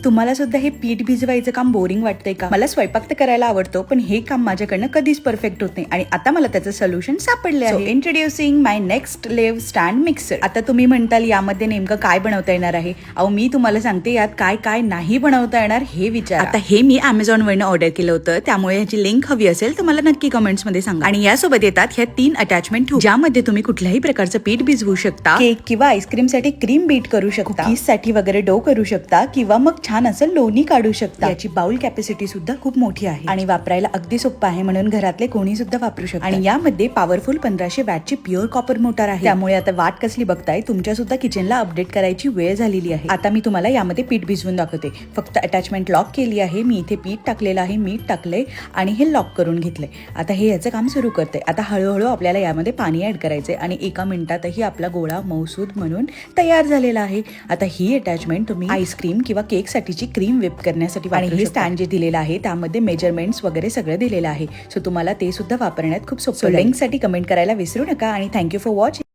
तुम्हाला सुद्धा हे पीठ भिजवायचं काम बोरिंग वाटतंय का? मला स्वयंपाक तर करायला आवडतो, पण हे काम माझ्याकडनं कधीच परफेक्ट होत नाही आणि आता मला त्याचं सोल्युशन सापडले आहे. इंट्रोड्युसिंग माय नेक्स्ट लेव्ह स्टँड मिक्सर. आता तुम्ही म्हणताल यामध्ये नेमकं काय बनवता येणार आहे? अहो मी तुम्हाला सांगते यात काय काय नाही बनवता येणार हे विचार. आता हे मी Amazon वरनं ऑर्डर केलं होतं, त्यामुळे ह्याची लिंक हवी असेल तर मला नक्की कमेंट्स मध्ये सांगा. आणि यासोबत येतात ह्या 3 अटॅचमेंट, ज्यामध्ये तुम्ही कुठल्याही प्रकारचं पीठ भिजवू शकता, केक किंवा आईस्क्रीम साठी क्रीम बीट करू शकता, कुकीज साठी वगैरे डो करू शकता, किंवा मग छान असं लोणी काढू शकता. याची बाउल कॅपॅसिटी सुद्धा खूप मोठी आहे आणि वापरायला अगदी सोपं आहे, म्हणून घरातले कोणी सुद्धा वापरू शकतात. आणि यामध्ये पॉवरफुल 1500 वॅटची प्युअर कॉपर मोटार आहे, त्यामुळे आता वाट कसली बघताय, तुमच्या सुद्धा किचनला अपडेट करायची वेळ झालेली आहे. आता मी तुम्हाला यामध्ये पीठ भिजवून दाखवते. फक्त अटॅचमेंट लॉक केली आहे मी, इथे पीठ टाकलेलं आहे, मीठ टाकलंय आणि हे लॉक करून घेतलंय. आता हे याचं काम सुरू करते. आता हळूहळू आपल्याला यामध्ये पाणी ऍड करायचंय आणि एका मिनिटातही आपला गोळा मऊसूद म्हणून तयार झालेला आहे. आता ही अटॅचमेंट तुम्ही आईस्क्रीम किंवा केक साठीची क्रीम व्हिप करण्यासाठी, आणि हे स्टँड जे दिलेलं आहे त्यामध्ये मेजरमेंट्स वगैरे सगळं दिलेलं आहे, सो तुम्हाला ते सुद्धा वापरण्यात खूप सोपं. लिंक साठी कमेंट करायला विसरू नका आणि थँक्यू फॉर वॉचिंग.